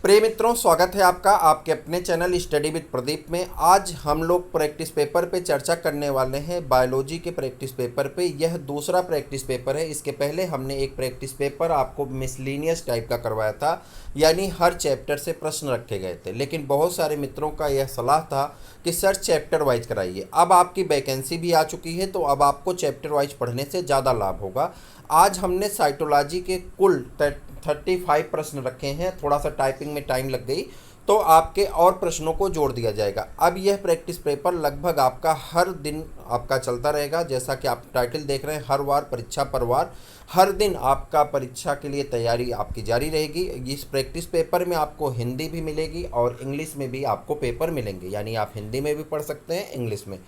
प्रिय मित्रों, स्वागत है आपका आपके अपने चैनल स्टडी विद प्रदीप में। आज हम लोग प्रैक्टिस पेपर पे चर्चा करने वाले हैं, बायोलॉजी के प्रैक्टिस पेपर पे। यह दूसरा प्रैक्टिस पेपर है। इसके पहले हमने एक प्रैक्टिस पेपर आपको मिसलिनियस टाइप का करवाया था, यानी हर चैप्टर से प्रश्न रखे गए थे। लेकिन बहुत सारे मित्रों का यह सलाह था कि सर चैप्टर वाइज कराइए। अब आपकी वैकेंसी भी आ चुकी है, तो अब आपको चैप्टर वाइज पढ़ने से ज़्यादा लाभ होगा। आज हमने साइटोलॉजी के कुल 35 प्रश्न रखे हैं। थोड़ा सा टाइपिंग में टाइम लग गई, तो आपके और प्रश्नों को जोड़ दिया जाएगा। अब यह प्रैक्टिस पेपर लगभग आपका हर दिन आपका चलता रहेगा। जैसा कि आप टाइटल देख रहे हैं, हर वार परीक्षा पर वार, हर दिन आपका परीक्षा के लिए तैयारी आपकी जारी रहेगी। इस प्रैक्टिस पेपर में आपको हिंदी भी मिलेगी और इंग्लिश में भी आपको पेपर मिलेंगे, यानी आप हिंदी में भी पढ़ सकते हैं, इंग्लिश में।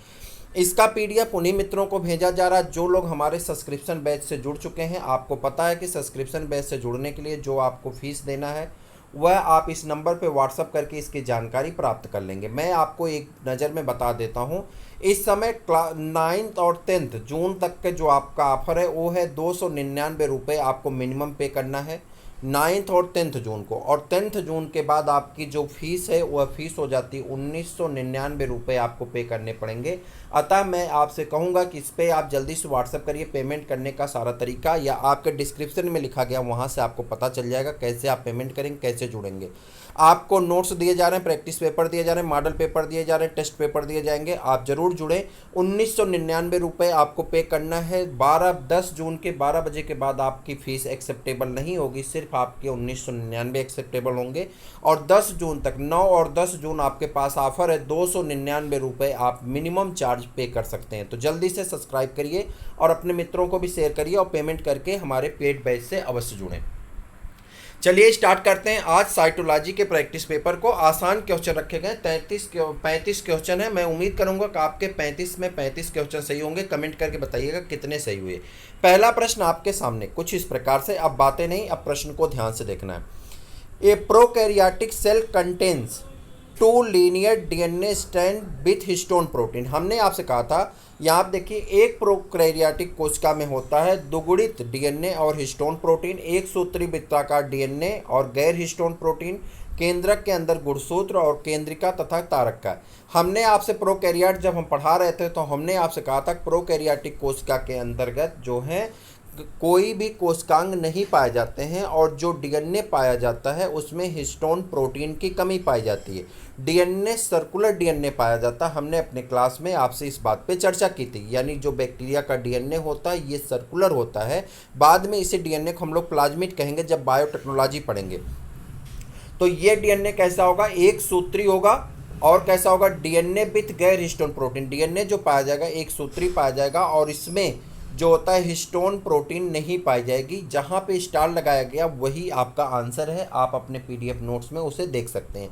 इसका पीडीएफ उन्हीं मित्रों को भेजा जा रहा है जो लोग हमारे सब्सक्रिप्शन बैच से जुड़ चुके हैं। आपको पता है कि सब्सक्रिप्शन बैच से जुड़ने के लिए जो आपको फीस देना है वह आप इस नंबर पे व्हाट्सअप करके इसकी जानकारी प्राप्त कर लेंगे। मैं आपको एक नज़र में बता देता हूं। इस समय 9th और 10th जून तक के जो आपका ऑफर है वो है 299 रुपये आपको मिनिमम पे करना है 9th और 10th जून को। और 10th जून के बाद आपकी जो फीस है वह फीस हो जाती है 1999 रुपये आपको पे करने पड़ेंगे। अतः मैं आपसे कहूँगा कि इस पर आप जल्दी से व्हाट्सअप करिए। पेमेंट करने का सारा तरीका या आपके डिस्क्रिप्शन में लिखा गया, वहाँ से आपको पता चल जाएगा कैसे आप पेमेंट करेंगे, कैसे जुड़ेंगे। आपको नोट्स दिए जा रहे हैं, प्रैक्टिस पेपर दिए जा रहे हैं, मॉडल पेपर दिए जा रहे हैं, टेस्ट पेपर दिए जाएंगे। आप ज़रूर जुड़ें। 1999 रुपये आपको पे करना है। 10 जून के 12 बजे के बाद आपकी फ़ीस एक्सेप्टेबल नहीं होगी, सिर्फ आपके 1999 एक्सेप्टेबल होंगे। और 10 जून तक, 9 और 10 जून आपके पास ऑफर है 299 रुपये आप मिनिमम चार्ज पे कर सकते हैं। तो जल्दी से सब्सक्राइब करिए और अपने मित्रों को भी शेयर करिए और पेमेंट करके हमारे पेड बैच से अवश्य जुड़ें। चलिए स्टार्ट करते हैं आज साइटोलॉजी के प्रैक्टिस पेपर को। आसान क्वेश्चन रखे गए, 35 क्वेश्चन है। मैं उम्मीद करूंगा कि आपके 35 में 35 क्वेश्चन सही होंगे। कमेंट करके बताइएगा कितने सही हुए। पहला प्रश्न आपके सामने कुछ इस प्रकार से, अब बातें नहीं, अब प्रश्न को ध्यान से देखना है। A prokaryotic cell contains 2 linear DNA strand with histone protein. हमने आपसे कहा था, यहाँ आप देखिए, एक प्रोकैरियोटिक कोशिका में होता है द्विगुणित डीएनए और हिस्टोन प्रोटीन, एक सूत्री वृत्ताकार डीएनए और गैर हिस्टोन प्रोटीन, केंद्रक के अंदर गुणसूत्र और केंद्रिका तथा तारक का। हमने आपसे प्रोकैरियोट जब हम पढ़ा रहे थे तो हमने आपसे कहा था प्रोकैरियोटिक कोशिका के अंतर्गत जो है कोई भी कोशिकांग नहीं पाए जाते हैं और जो डीएनए पाया जाता है उसमें हिस्टोन प्रोटीन की कमी पाई जाती है। डीएनए सर्कुलर डीएनए पाया जाता है। हमने अपने क्लास में आपसे इस बात पे चर्चा की थी, यानी जो बैक्टीरिया का डीएनए होता है ये सर्कुलर होता है। बाद में इसे डीएनए को हम लोग प्लाज्मिड कहेंगे जब बायोटेक्नोलॉजी पढ़ेंगे। तो ये डीएनए कैसा होगा, एक सूत्री होगा। और कैसा होगा, डीएनए विथ गैर हिस्टोन प्रोटीन। डीएनए जो पाया जाएगा एक सूत्री पाया जाएगा और इसमें जो होता है हिस्टोन प्रोटीन नहीं पाई जाएगी। जहाँ पे स्टार लगाया गया वही आपका आंसर है। आप अपने पीडीएफ नोट्स में उसे देख सकते हैं।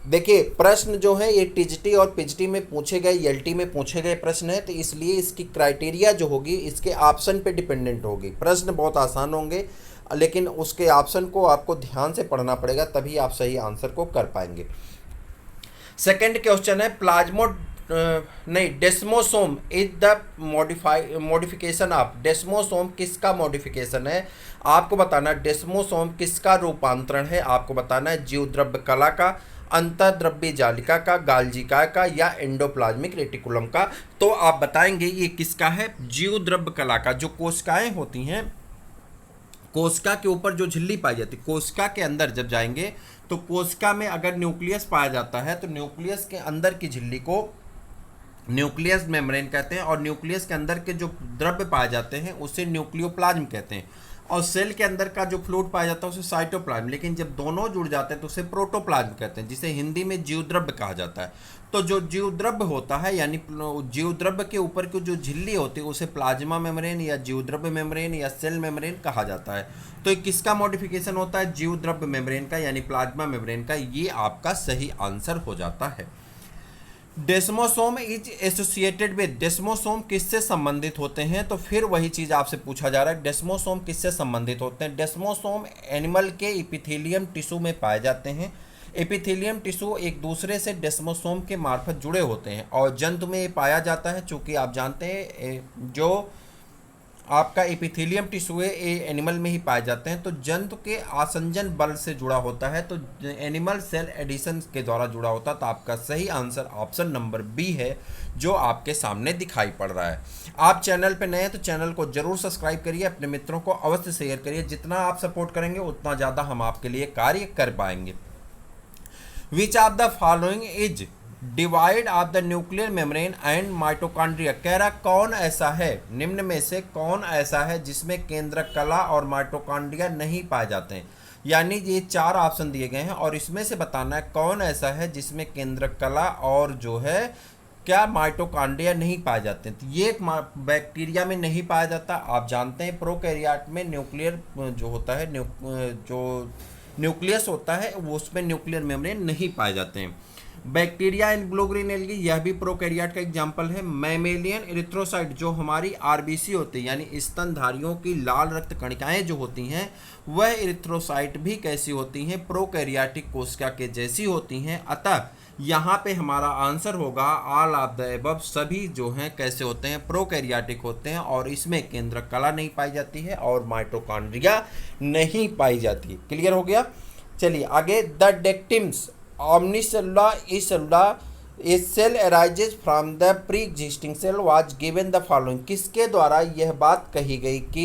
देखिए, प्रश्न जो है ये टीजीटी और पीजीटी में पूछे गए, एलटी में पूछे गए प्रश्न है, तो इसलिए इसकी क्राइटेरिया जो होगी इसके ऑप्शन पे डिपेंडेंट होगी। प्रश्न बहुत आसान होंगे लेकिन उसके ऑप्शन को आपको ध्यान से पढ़ना पड़ेगा, तभी आप सही आंसर को कर पाएंगे। सेकेंड क्वेश्चन है, डेस्मोसोम इज द मॉडिफिकेशन ऑफ। डेस्मोसोम किसका मॉडिफिकेशन है आपको बताना। डेस्मोसोम किसका रूपांतरण है आपको बताना है। जीवद्रव्य कला का, अंतर्द्रव्य जालिका का, गाल्जिका का या एंडोप्लाज्मिक रेटिकुलम का। तो आप बताएंगे ये किसका है। जीवद्रव्य कला का। जो कोशिकाएं होती हैं, कोशिका के ऊपर जो झिल्ली पाई जाती है, कोशिका के अंदर जब जाएंगे तो कोशिका में अगर न्यूक्लियस पाया जाता है तो न्यूक्लियस के अंदर की झिल्ली को न्यूक्लियस मेम्ब्रेन कहते हैं और न्यूक्लियस के अंदर के जो द्रव्य पाए जाते हैं उसे न्यूक्लियोप्लाज्म कहते हैं। और सेल के अंदर का जो फ्लूइड पाया जाता है उसे साइटोप्लाज्म। लेकिन जब दोनों जुड़ जाते हैं तो उसे प्रोटोप्लाज्म कहते हैं, जिसे हिंदी में जीवद्रव्य कहा जाता है। तो जो जीवद्रव्य होता है, यानी जीवद्रव्य के ऊपर की जो झिल्ली होती है उसे प्लाज्मा मेम्ब्रेन या जीवद्रव्य मेम्ब्रेन या सेल मेम्ब्रेन कहा जाता है। तो किसका मॉडिफिकेशन होता है, जीवद्रव्य मेम्ब्रेन का, यानी प्लाज्मा मेम्ब्रेन का। ये आपका सही आंसर हो जाता है। डेस्मोसोम इज एसोसिएटेड विद। डेस्मोसोम किससे संबंधित होते हैं, तो फिर वही चीज आपसे पूछा जा रहा है, डेस्मोसोम किससे संबंधित होते हैं। डेस्मोसोम एनिमल के एपिथेलियम टिश्यू में पाए जाते हैं। एपिथेलियम टिश्यू एक दूसरे से डेस्मोसोम के मार्फत जुड़े होते हैं और जंतु में ये पाया जाता है। चूंकि आप जानते हैं जो आपका एपिथेलियम टिश्यू है, ये एनिमल में ही पाए जाते हैं। तो जंतु के आसंजन बल से जुड़ा होता है, तो एनिमल सेल एडिशन के द्वारा जुड़ा होता है। तो आपका सही आंसर ऑप्शन नंबर बी है, जो आपके सामने दिखाई पड़ रहा है। आप चैनल पे नए हैं तो चैनल को जरूर सब्सक्राइब करिए, अपने मित्रों को अवश्य शेयर करिए। जितना आप सपोर्ट करेंगे उतना ज़्यादा हम आपके लिए कार्य कर पाएंगे। विच of the following is divide of the nuclear membrane and mitochondria, कह रहा कौन ऐसा है, निम्न में से कौन ऐसा है जिसमें केंद्रक कला और माइटोकॉन्ड्रिया नहीं पाए जाते हैं। यानी ये 4 ऑप्शन दिए गए हैं और इसमें से बताना है कौन ऐसा है जिसमें केंद्रक कला और जो है क्या माइटोकॉन्ड्रिया नहीं पाए जाते हैं। तो ये बैक्टीरिया में नहीं पाया जाता। आप जानते हैं प्रोकैरियोट में न्यूक्लियर जो होता है जो न्यूक्लियस होता है वो उसमें न्यूक्लियर मेम्ब्रेन नहीं पाए जाते हैं। Bacteria and blue green algae, यह भी प्रोकैरियोट का एग्जाम्पल है। मैमेलियन इरिथ्रोसाइट, जो हमारी आरबीसी होती है यानी स्तनधारियों की लाल रक्त कणिकाएं जो होती हैं, वह इरिथ्रोसाइट भी कैसी होती हैं, प्रोकैरियोटिक कोशिका के जैसी होती हैं। अतः यहाँ पे हमारा आंसर होगा ऑल ऑफ द एबव, सभी जो हैं कैसे होते हैं, प्रोकैरियोटिक होते हैं और इसमें केंद्रक कला नहीं पाई जाती है और माइटोकॉन्ड्रिया नहीं पाई जाती। क्लियर हो गया। चलिए आगे, the डेक्टिम्स omnicellular acellular a cell arises from the pre-existing cell was given the following, किसके द्वारा यह बात कही गई कि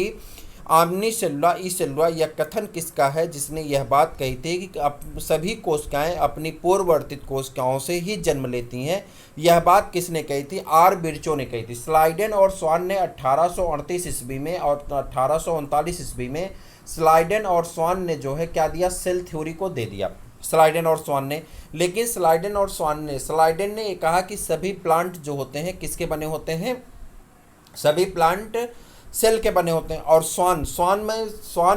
omnicellular acellular, यह कथन किसका है जिसने यह बात कही थी कि सभी कोशिकाएं अपनी पूर्ववर्तित कोशिकाओं से ही जन्म लेती हैं। यह बात किसने कही थी, आर बिरचो ने कही थी। स्लाइडेन और स्वान ने 1838 ईस्वी में और 1839 ईस्वी में स्लाइडेन और स्वान ने जो है क्या दिया, सेल थ्योरी को दे दिया, स्लाइडेन और स्वान ने। लेकिन स्लाइडेन ने ये कहा कि सभी प्लांट जो होते हैं किसके बने होते हैं, सभी प्लांट सेल के बने होते हैं। और स्वान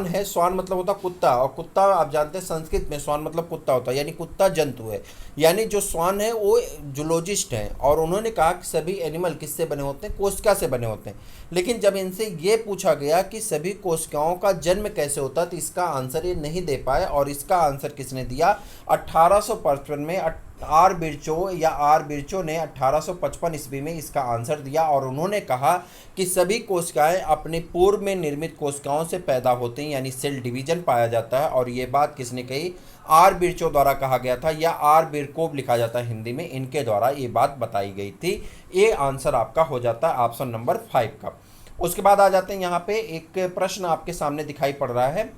है, स्वान मतलब होता कुत्ता, और कुत्ता आप जानते हैं संस्कृत में स्वान मतलब कुत्ता होता है, यानी कुत्ता जंतु है। यानी जो स्वान है वो जूलॉजिस्ट हैं और उन्होंने कहा कि सभी एनिमल किससे बने होते हैं, कोशिका से बने होते हैं। लेकिन जब इनसे ये पूछा गया कि सभी कोशिकाओं का जन्म कैसे होता है तो इसका आंसर ये नहीं दे पाए। और इसका आंसर किसने दिया, 1855 में आर बिरचो ने 1855 ईस्वी में इसका आंसर दिया। और उन्होंने कहा कि सभी कोशिकाएं अपने पूर्व में निर्मित कोशिकाओं से पैदा होती हैं, यानी सेल डिवीजन पाया जाता है। और ये बात किसने कही, आर बिरचो द्वारा कहा गया था, या आर बिरकोव लिखा जाता है हिंदी में, इनके द्वारा ये बात बताई गई थी। ये आंसर आपका हो जाता है ऑप्शन नंबर 5 का। उसके बाद आ जाते हैं यहाँ पे एक प्रश्न आपके सामने दिखाई पड़ रहा है,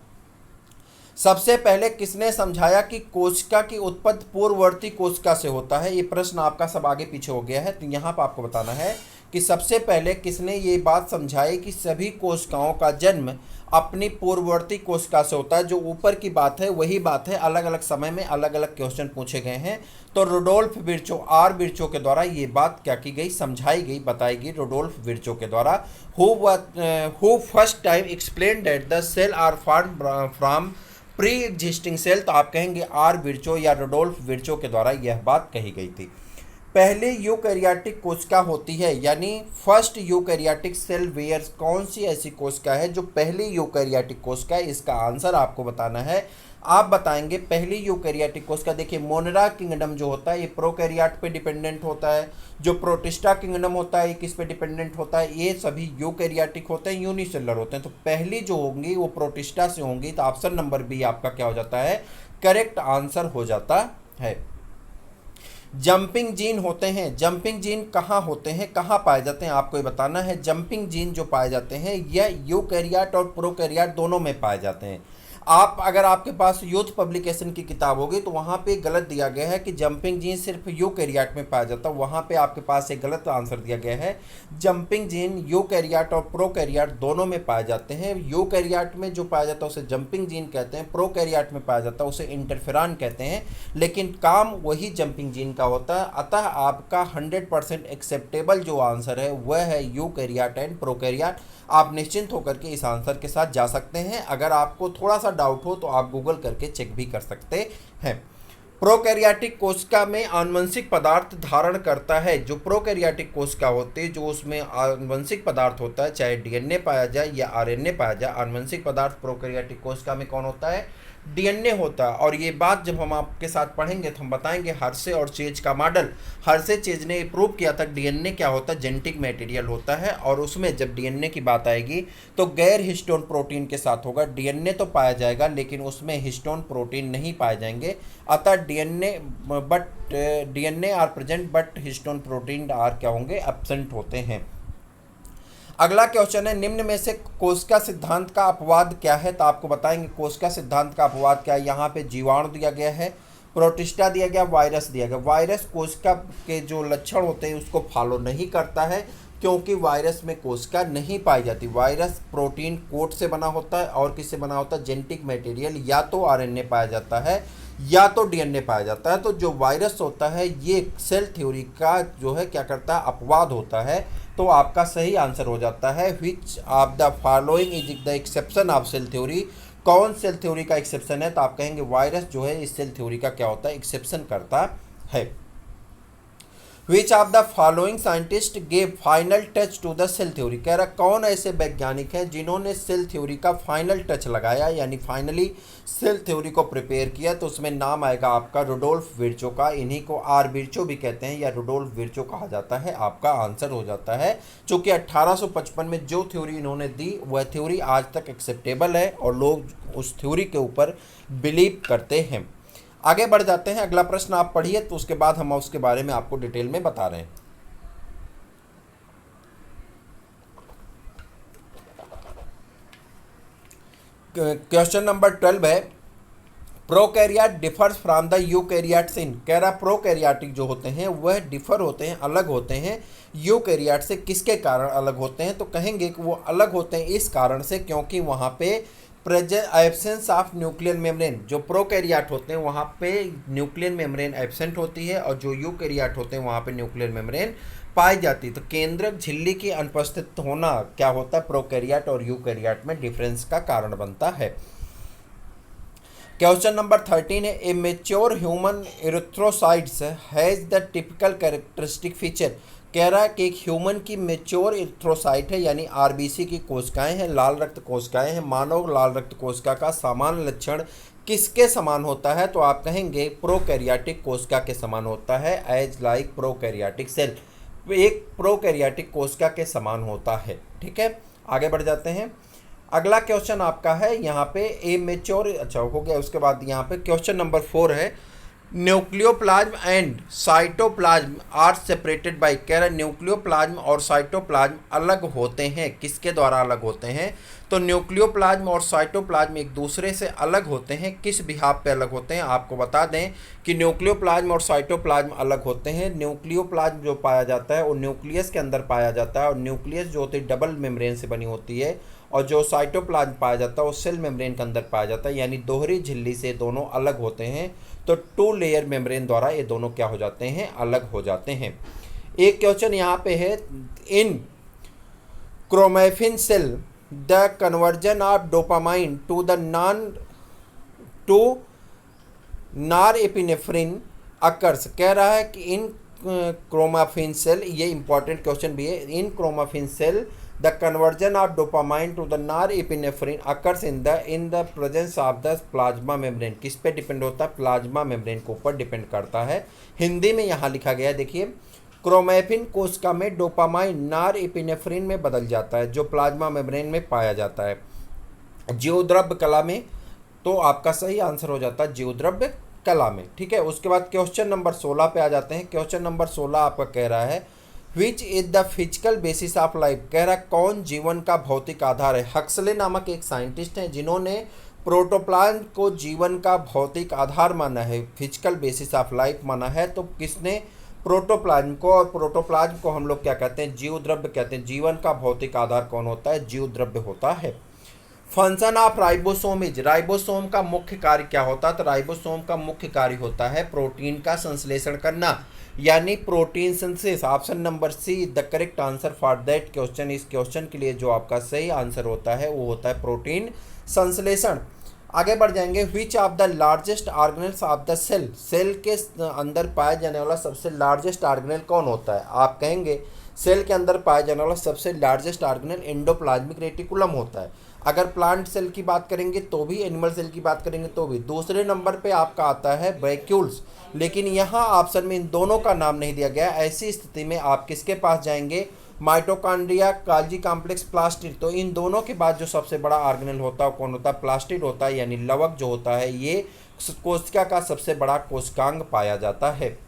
सबसे पहले किसने समझाया कि कोशिका की उत्पत्ति पूर्ववर्ती कोशिका से होता है। ये प्रश्न आपका सब आगे पीछे हो गया है, तो यहाँ पर आपको बताना है कि सबसे पहले किसने ये बात समझाई कि सभी कोशिकाओं का जन्म अपनी पूर्ववर्ती कोशिका से होता है। जो ऊपर की बात है वही बात है, अलग अलग समय में अलग अलग क्वेश्चन पूछे गए हैं। तो रुडोल्फ विर्चो, आर बिरचो के द्वारा ये बात क्या की गई, समझाई गई, बताई गई रुडोल्फ विर्चो के द्वारा। Who first time explain that the cell are formed from pre existing cell, तो आप कहेंगे आर बिरचो या रुडोल्फ विर्चो के द्वारा यह बात कही गई थी। पहले यूकैरियोटिक कोशिका होती है, यानी फर्स्ट यूकैरियोटिक सेल वेयर, कौन सी ऐसी कोशिका है जो पहली यूकैरियोटिक कोशिका है, इसका आंसर आपको बताना है। आप बताएंगे पहली यूकैरियोटिक कोशिका, देखिए मोनेरा किंगडम जो होता है ये प्रोकैरियोट पे डिपेंडेंट होता है, जो प्रोटिस्टा किंगडम होता है ये किस पे डिपेंडेंट होता है, ये सभी यूकैरियोटिक होते हैं, यूनिसेलुलर होते हैं। तो पहली जो होंगी वो प्रोटिस्टा से होंगी, तो ऑप्शन नंबर बी आपका क्या हो जाता है, करेक्ट आंसर हो जाता है। जंपिंग जीन होते हैं, जंपिंग जीन कहाँ होते हैं, कहाँ पाए जाते हैं, आपको ये बताना है। जंपिंग जीन जो पाए जाते हैं यह यूकैरियोट और प्रोकैरियोट दोनों में पाए जाते हैं। आप अगर आपके पास यूथ पब्लिकेशन की किताब होगी तो वहाँ पे गलत दिया गया है कि जंपिंग जीन सिर्फ यूकैरियोट में पाया जाता है, वहाँ पे आपके पास एक गलत आंसर दिया गया है। जंपिंग जीन यूकैरियोट और प्रोकैरियोट दोनों में पाए जाते हैं। यूकैरियोट में जो पाया जाता है उसे जंपिंग जीन कहते हैं, प्रोकैरियोट में पाया जाता है उसे इंटरफेरॉन कहते हैं, लेकिन काम वही जंपिंग जीन का होता है। अतः आपका 100% एक्सेप्टेबल जो आंसर है वह है यूकैरियोट एंड प्रोकैरियोट। आप निश्चिंत होकर के इस आंसर के साथ जा सकते हैं। अगर आपको थोड़ा सा डाउट हो तो आप गूगल करके चेक भी कर सकते हैं। प्रोकैरियोटिक कोशिका में आनुवंशिक पदार्थ धारण करता है, जो प्रोकैरियोटिक कोशिका होती है जो उसमें आनुवंशिक पदार्थ होता है, चाहे डीएनए पाया जाए या आरएनए पाया जाए, आनुवंशिक पदार्थ प्रोकैरियोटिक कोशिका में कौन होता है, डीएनए होता है। और ये बात जब हम आपके साथ पढ़ेंगे तो हम बताएंगे हर्शे और चेज का मॉडल। हर्शे चेज ने प्रूव किया था डीएनए क्या होता है, जेनेटिक मटेरियल होता है, और उसमें जब डीएनए की बात आएगी तो गैर हिस्टोन प्रोटीन के साथ होगा। डीएनए तो पाया जाएगा लेकिन उसमें हिस्टोन प्रोटीन नहीं पाए जाएंगे, अतः DNA are present but histone protein are क्या होंगे, एब्सेंट होते हैं। अगला क्वेश्चन है, निम्न में से कोशिका सिद्धांत का अपवाद क्या है। तो आपको बताएंगे कोशिका सिद्धांत का अपवाद क्या है। यहाँ पे जीवाणु दिया गया है, प्रोटिस्टा दिया गया, वायरस दिया गया। वायरस कोशिका के जो लक्षण होते हैं उसको फॉलो नहीं करता है, क्योंकि वायरस में कोशिका नहीं पाई जाती। वायरस प्रोटीन कोट से बना होता है और किससे बना होता है, जेनेटिक मटेरियल, या तो आरएनए पाया जाता है या तो डीएनए पाया जाता है। तो जो वायरस होता है ये सेल थ्योरी का जो है क्या करता है, अपवाद होता है। तो आपका सही आंसर हो जाता है which of the following is the exception of cell theory. कौन सेल थ्योरी का एक्सेप्शन है, तो आप कहेंगे वायरस जो है इस सेल थ्योरी का क्या होता है, एक्सेप्शन करता है। Which of the following scientist gave final touch to the cell theory. कह रहा कौन ऐसे वैज्ञानिक हैं जिन्होंने सेल थ्योरी का फाइनल टच लगाया, यानी फाइनली सेल थ्योरी को प्रिपेयर किया। तो उसमें नाम आएगा आपका रुडोल्फ विर्चो का। इन्हीं को आर विर्चो भी कहते हैं या रुडोल्फ विर्चो कहा जाता है। आपका आंसर हो जाता है, चूँकि 1855 में जो थ्योरी इन्होंने दी वह थ्योरी आज तक एक्सेप्टेबल है और लोग उस थ्योरी के ऊपर बिलीव करते हैं। आगे बढ़ जाते हैं, अगला प्रश्न आप पढ़िए तो उसके बाद हम उसके बारे में आपको डिटेल में बता रहे हैं। क्वेश्चन नंबर 12 है, prokaryote differs from the eukaryotes in. कह रहा प्रोकैरियोटिक जो होते हैं वह डिफर होते हैं, अलग होते हैं यूकैरियोट से। किसके कारण अलग होते हैं, तो कहेंगे कि वो अलग होते हैं इस कारण से क्योंकि वहाँ पे present absence of nuclear membrane. जो प्रोकैरियोट होते हैं वहाँ पे न्यूक्लियर मेम्ब्रेन एब्सेंट होती है और जो यूकैरियोट होते हैं वहाँ पे न्यूक्लियर मेम्ब्रेन पाई जाती है। तो केंद्रक झिल्ली की अनुपस्थित होना क्या होता है, प्रोकैरियोट और यूकैरियोट में डिफरेंस का कारण बनता है। क्वेश्चन नंबर 13 है, a mature human erythrocytes has the typical characteristic feature. कह रहा है कि एक ह्यूमन की मेच्योर एरिथ्रोसाइट है यानी आरबीसी की कोशिकाएं हैं, लाल रक्त कोशिकाएं हैं। मानव लाल रक्त कोशिका का सामान्य लक्षण किसके समान होता है, तो आप कहेंगे प्रोकैरियोटिक कोशिका के समान होता है, एज लाइक प्रोकैरियोटिक सेल। एक प्रोकैरियोटिक कोशिका के समान होता है। ठीक है, आगे बढ़ जाते हैं। अगला क्वेश्चन आपका है यहाँ पे ए मेच्योर, अच्छा हो गया। उसके बाद यहाँ पे क्वेश्चन नंबर 4 है, nucleoplasm and cytoplasm are separated by. कह रहा है न्यूक्लियोप्लाज्म और साइटोप्लाज्म अलग होते हैं, किसके द्वारा अलग होते हैं, तो न्यूक्लियोप्लाज्म और साइटोप्लाज्म एक दूसरे से अलग होते हैं। किस बिहाफ पे अलग होते हैं, आपको बता दें कि न्यूक्लियोप्लाज्म और साइटोप्लाज्म अलग होते हैं। न्यूक्लियोप्लाज्म जो पाया जाता है वो न्यूक्लियस के अंदर पाया जाता है और न्यूक्लियस जो होती है डबल मेम्ब्रेन से बनी होती है, और जो साइटोप्लाज्म पाया जाता है वो सेल मेम्ब्रेन के अंदर पाया जाता है, यानी दोहरी झिल्ली से दोनों अलग होते हैं। तो 2 लेयर मेम्ब्रेन द्वारा ये दोनों क्या हो जाते हैं, अलग हो जाते हैं। एक क्वेश्चन यहाँ पे है, in chromaffin cell the conversion of dopamine to norepinephrine occurs. कह रहा है कि इन क्रोमाफिन सेल, ये इंपॉर्टेंट क्वेश्चन भी है, in chromaffin cell the conversion of dopamine to the norepinephrine occurs in the presence of the plasma membrane. किस पे depend होता है, प्लाज्मा मेम्ब्रेन के ऊपर डिपेंड करता है। हिंदी में यहाँ लिखा गया है, देखिए, क्रोमैफिन कोशिका में डोपामाइन नॉरएपिनेफ्रिन में बदल जाता है जो प्लाज्मा मेम्ब्रेन में पाया जाता है जीवद्रव्य कला में। तो आपका सही आंसर हो जाता है जीवद्रव्य कला में। ठीक है, उसके बाद क्वेश्चन नंबर 16 पे आ जाते हैं। क्वेश्चन नंबर 16 आपका कह रहा है, which is the physical basis of life. कह रहा है कौन जीवन का भौतिक आधार है। हक्सले नामक एक साइंटिस्ट हैं जिन्होंने प्रोटोप्लाज्म को जीवन का भौतिक आधार माना है, फिजिकल बेसिस ऑफ लाइफ माना है। तो किसने, प्रोटोप्लाज्म को। और प्रोटोप्लाज्म को हम लोग क्या कहते हैं, जीवद्रव्य कहते हैं। जीवन का भौतिक आधार कौन होता है, जीवद्रव्य होता है। Function of ribosome is. Ribosome का मुख्य कार्य क्या होता है, तो राइबोसोम का मुख्य कार्य होता है प्रोटीन का संश्लेषण करना, यानी protein synthesis. Option number see the correct answer for that question. इस क्वेश्चन के लिए जो आपका सही आंसर होता है वो होता है प्रोटीन संश्लेषण। आगे बढ़ जाएंगे, which of the largest organelles of the cell. Cell के अंदर पाया जाने वाला सबसे लार्जेस्ट ऑर्गेनल कौन होता है, आप कहेंगे सेल के अंदर पाया जाने वाला सबसे लार्जेस्ट ऑर्गेनल एंडोप्लाज्मिक रेटिकुलम होता है। अगर प्लांट सेल की बात करेंगे तो भी, एनिमल सेल की बात करेंगे तो भी। दूसरे नंबर पे आपका आता है वैक्यूल्स, लेकिन यहाँ ऑप्शन में इन दोनों का नाम नहीं दिया गया। ऐसी स्थिति में आप किसके पास जाएंगे, माइटोकॉन्ड्रिया, काल्जी कॉम्प्लेक्स, प्लास्टिड। तो इन दोनों के बाद जो सबसे बड़ा ऑर्गेनेल होता है कौन होता है, प्लास्टिड होता है, यानी लवक जो होता है ये कोशिका का सबसे बड़ा कोशिकांग पाया जाता है।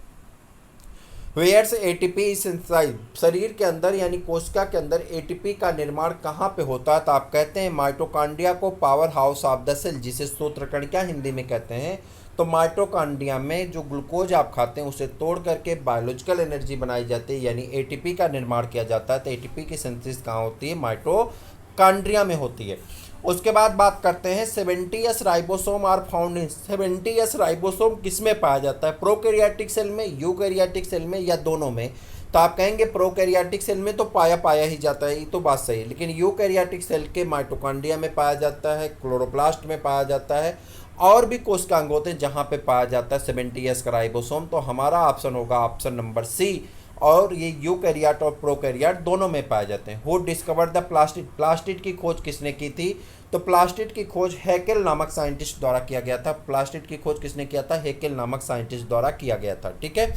वेयर्स एटीपी इज इनसाइड, शरीर के अंदर यानी कोशिका के अंदर एटीपी का निर्माण कहाँ पे होता है, तो आप कहते हैं माइटोकॉन्ड्रिया को power house of the cell, जिसे सूत्रकणिका हिंदी में कहते हैं। तो माइटोकॉन्ड्रिया में जो ग्लूकोज आप खाते हैं उसे तोड़ करके बायोलॉजिकल एनर्जी बनाई जाती है, यानी एटीपी का निर्माण किया जाता है। तो एटीपी की सिंथेसिस कहाँ होती है, माइटोकॉन्ड्रिया में होती है। उसके बाद बात करते हैं 70s ribosome are found in, 70s ribosome किस में पाया जाता है, प्रोकैरियोटिक सेल में, यूकैरियोटिक सेल में, या दोनों में। तो आप कहेंगे प्रोकैरियोटिक सेल में तो पाया ही जाता है, ये तो बात सही है, लेकिन यूकैरियोटिक सेल के माइटोकॉन्ड्रिया में पाया जाता है, क्लोरोप्लास्ट में पाया जाता है, और भी कोशिकांग होते हैं जहाँ पे पाया जाता है 70s का राइबोसोम। तो हमारा ऑप्शन होगा ऑप्शन नंबर सी, और ये यूकैरियोट और प्रोकैरियोट दोनों में पाए जाते हैं। Who discovered the plastid, plastid की खोज किसने की थी, तो प्लास्टिड की खोज हैकेल नामक साइंटिस्ट द्वारा किया गया था। प्लास्टिड की खोज किसने किया था, हैकेल नामक साइंटिस्ट द्वारा किया गया था, ठीक है।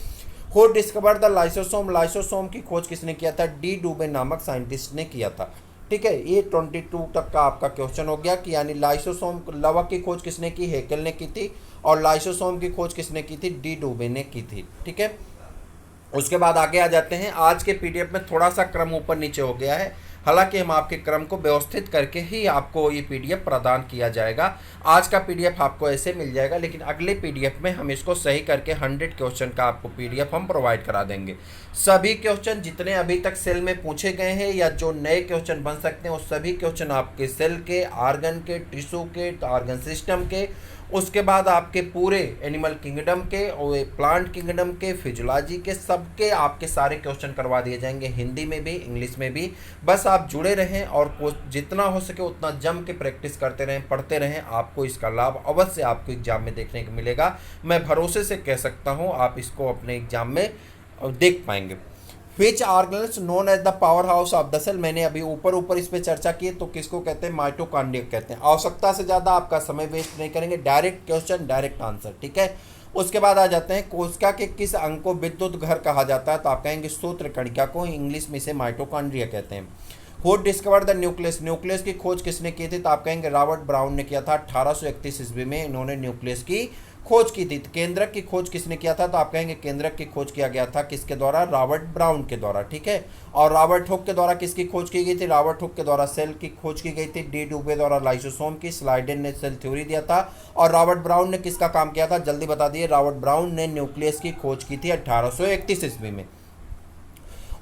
Who discovered the lysosome, lysosome की खोज किसने किया था, डी डूबे नामक साइंटिस्ट ने किया था, ठीक है। ये 22 तक का आपका क्वेश्चन हो गया कि यानी लाइसोसोम, लवक की खोज किसने की, हैकेल ने की थी, और लाइसोसोम की खोज किसने की थी, डी डूबे ने की थी, ठीक है। उसके बाद आगे आ जाते हैं। आज के पीडीएफ में थोड़ा सा क्रम ऊपर नीचे हो गया है, हालांकि हम आपके क्रम को व्यवस्थित करके ही आपको ये पीडीएफ प्रदान किया जाएगा। आज का पीडीएफ आपको ऐसे मिल जाएगा, लेकिन अगले पीडीएफ में हम इसको सही करके 100 क्वेश्चन का आपको पीडीएफ हम प्रोवाइड करा देंगे। सभी क्वेश्चन जितने अभी तक सेल में पूछे गए हैं या जो नए क्वेश्चन बन सकते हैं, वो सभी क्वेश्चन आपके सेल के, आर्गन के, टिश्यू के, ऑर्गन सिस्टम के, उसके बाद आपके पूरे एनिमल किंगडम के और प्लांट किंगडम के, फिजियोलॉजी के, सबके आपके सारे क्वेश्चन करवा दिए जाएंगे, हिंदी में भी, इंग्लिश में भी। बस आप जुड़े रहें और जितना हो सके उतना जम के प्रैक्टिस करते रहें, पढ़ते रहें, आपको इसका लाभ अवश्य आपको एग्जाम में देखने को मिलेगा। मैं भरोसे से कह सकता हूँ आप इसको अपने एग्जाम में देख पाएंगे। Which organelles known as the power house of the cell, मैंने अभी ऊपर इस पे चर्चा की, तो किसको कहते हैं, माइटोकॉन्ड्रिया कहते हैं। आवश्यकता से ज़्यादा आपका समय वेस्ट नहीं करेंगे, डायरेक्ट क्वेश्चन डायरेक्ट आंसर, ठीक है। उसके बाद आ जाते हैं कोशिका के किस अंग को विद्युत घर कहा जाता है, तो आप कहेंगे सूत्रकणिका को, इंग्लिश में इसे माइटोकॉन्ड्रिया कहते हैं। Who discovered the nucleus, nucleus की खोज किसने की थी, तो आप कहेंगे रॉबर्ट ब्राउन ने किया था। 1831 ईस्वी में इन्होंने न्यूक्लियस की खोज की थी। केंद्रक की खोज किसने किया था, तो आप कहेंगे केंद्रक की खोज किया गया था किसके द्वारा, रॉबर्ट ब्राउन के द्वारा, ठीक है। और रॉबर्ट हुक के द्वारा किसकी खोज की गई थी, रॉबर्ट हुक के द्वारा सेल की खोज की गई थी। डी डूबे द्वारा लाइसोसोम की, स्लाइडेन ने सेल थ्योरी दिया था, और रॉबर्ट ब्राउन ने किसका काम किया था, जल्दी बता दिए। रॉबर्ट ब्राउन ने न्यूक्लियस की खोज की थी 1831 ईस्वी में।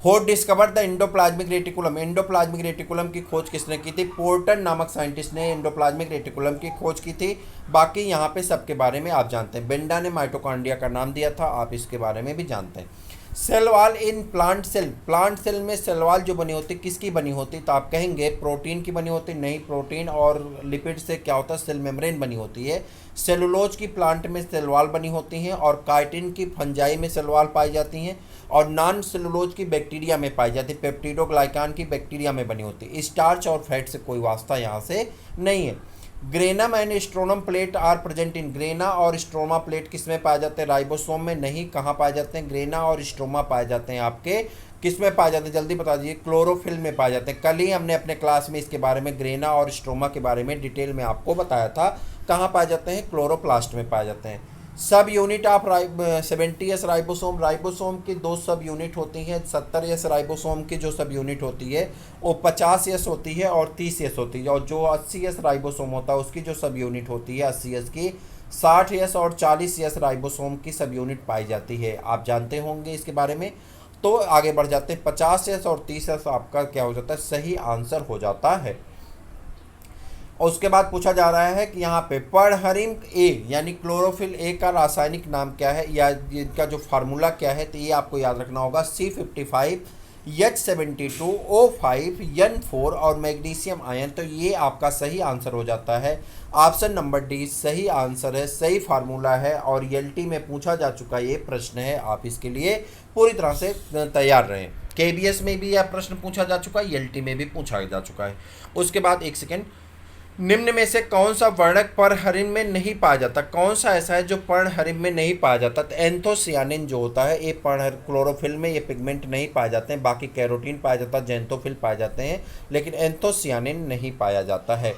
Who discovered the endoplasmic reticulum, endoplasmic reticulum की खोज किसने की थी, पोर्टन नामक साइंटिस्ट ने एंडोप्लाज्मिक रेटिकुलम की खोज की थी। बाकी यहाँ पे सबके बारे में आप जानते हैं। बेंडा ने माइटोकॉन्ड्रिया का नाम दिया था, आप इसके बारे में भी जानते हैं। Cell wall in plant cell, plant cell में सेल वॉल जो बनी होती किसकी बनी होती, तो आप कहेंगे प्रोटीन की बनी होती, नहीं, प्रोटीन और लिपिड से क्या होता है, सेल मेम्ब्रेन बनी होती है। सेलुलोज की प्लांट में सेल वॉल बनी होती हैं, और काइटिन की फंजाई में सेल वॉल पाई जाती हैं, और नॉन सेलुलोज की बैक्टीरिया में पाई जाती है। पेप्टिडोग्लाइकान की बैक्टीरिया में बनी होती है। स्टार्च और फैट से कोई वास्ता यहाँ से नहीं है। Granum and stroma plate are present in, grana और स्ट्रोमा प्लेट किस में पाए जाते हैं, राइबोसोम में, नहीं, कहाँ पाए जाते हैं, ग्रेना और स्ट्रोमा पाए जाते हैं आपके किस में पाए जाते हैं, जल्दी बता दीजिए, क्लोरोफिल में पाए जाते हैं। कल ही हमने अपने क्लास में इसके बारे में, ग्रेना और स्ट्रोमा के बारे में डिटेल में आपको बताया था। कहाँ पाए जाते हैं, क्लोरोप्लास्ट में पाए जाते हैं। सब unit of 70s ribosome, ribosome की 2 सब यूनिट होती हैं। 70s राइबोसोम की जो सब यूनिट होती है वो 50s होती है और 30s होती है, और जो 80s राइबोसोम होता है उसकी जो सब यूनिट होती है 80s की, 60s और 40s राइबोसोम की सब यूनिट पाई जाती है। आप जानते होंगे इसके बारे में। तो आगे बढ़ जाते हैं। 50s और 30s आपका क्या हो जाता है, सही आंसर हो जाता है। और उसके बाद पूछा जा रहा है कि यहाँ पे परहरिम ए यानी क्लोरोफिल ए का रासायनिक नाम क्या है, या इनका जो फार्मूला क्या है, तो ये आपको याद रखना होगा। C55H72O5N4 और मैग्नीशियम आयन। तो ये आपका सही आंसर हो जाता है। ऑप्शन नंबर डी सही आंसर है, सही फार्मूला है, और एलटी में पूछा जा चुका ये प्रश्न है। आप इसके लिए पूरी तरह से तैयार रहें। केबीएस में भी यह प्रश्न पूछा जा चुका है, एलटी में भी पूछा जा चुका है। उसके बाद एक सेकेंड, निम्न में से कौन सा वर्णक पर्णहरिण में नहीं पाया जाता? कौन सा ऐसा है जो पर्णहरिण में नहीं पाया जाता? तो एंथोसियानिन जो होता है ये क्लोरोफिल में ये पिगमेंट नहीं पाए जाते हैं। बाकी कैरोटीन पाया जाता है, जेंथोफिल पाए जाते हैं, लेकिन एंथोसियानिन नहीं पाया जाता है।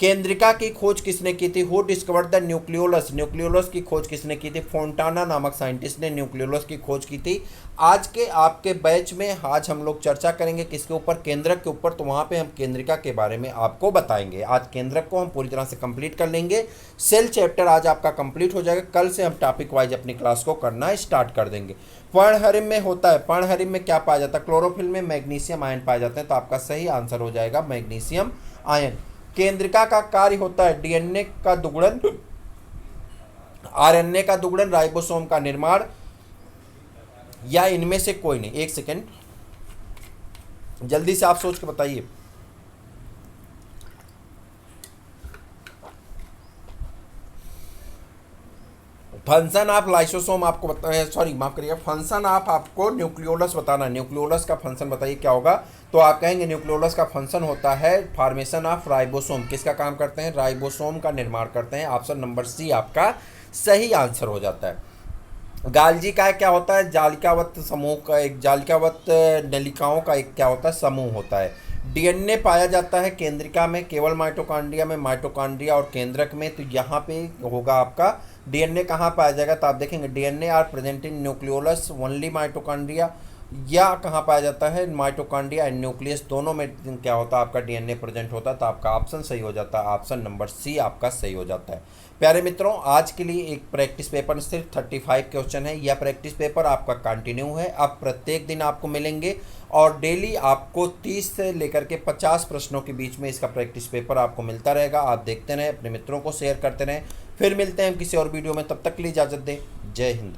केंद्रिका की खोज किसने की थी? Who discovered the nucleolus? Nucleolus की खोज किसने की थी? फोंटाना नामक साइंटिस्ट ने न्यूक्लियोलस की खोज की थी। आज के आपके बैच में आज हम लोग चर्चा करेंगे किसके ऊपर? केंद्रक के ऊपर। तो वहाँ पे हम केंद्रिका के बारे में आपको बताएंगे। आज केंद्रक को हम पूरी तरह से कंप्लीट कर लेंगे। सेल चैप्टर आज आपका कंप्लीट हो जाएगा। कल से हम टॉपिक वाइज अपनी क्लास को करना स्टार्ट कर देंगे। पर्णहरिण में होता है, पर्णहरिण में क्या पाया जाता है? क्लोरोफिल में मैग्नीशियम आयन पाए जाते हैं। तो आपका सही आंसर हो जाएगा मैग्नीशियम आयन। केंद्रिका का कार्य होता है डीएनए का दुगुड़न, आरएनए का दुगुड़न, राइबोसोम का निर्माण, या इनमें से कोई नहीं। एक सेकेंड, जल्दी से आप सोच के बताइए। फंक्शन ऑफ लाइसोसोम आपको बताया, सॉरी माफ करिएगा, फंक्शन ऑफ आपको न्यूक्लियोलस बताना। न्यूक्लियोलस का फंक्शन बताइए क्या होगा? तो आप कहेंगे न्यूक्लियोलस का फंक्शन होता है फॉर्मेशन ऑफ राइबोसोम। किसका काम करते हैं? राइबोसोम का निर्माण करते हैं। ऑप्शन नंबर सी आपका सही आंसर हो जाता है। गाल्जी का क्या होता है? जालिकावत समूह का एक, जालिकावत नलिकाओं का एक क्या होता है? समूह होता है। डीएनए पाया जाता है केंद्रिका में, केवल माइटोकॉन्ड्रिया में, माइटोकॉन्ड्रिया और केंद्रक में। तो यहाँ पे होगा आपका डीएनए कहाँ पाया जाएगा? तो आप देखेंगे DNA are present in nucleolus only mitochondria, या कहाँ पाया जाता है? माइटोकॉन्ड्रिया एंड न्यूक्लियस दोनों में क्या होता है? आपका डीएनए प्रेजेंट होता है। तो आपका ऑप्शन सही हो जाता है। ऑप्शन नंबर सी आपका सही हो जाता है। प्यारे मित्रों, आज के लिए एक प्रैक्टिस पेपर सिर्फ 35 क्वेश्चन है। यह प्रैक्टिस पेपर आपका कंटिन्यू है। अब प्रत्येक दिन आपको मिलेंगे और डेली आपको 30 से लेकर के 50 प्रश्नों के बीच में इसका प्रैक्टिस पेपर आपको मिलता रहेगा। आप देखते रहें, अपने मित्रों को शेयर करते रहें। फिर मिलते हैं किसी और वीडियो में, तब तक के लिए इजाज़त दें। जय हिंद।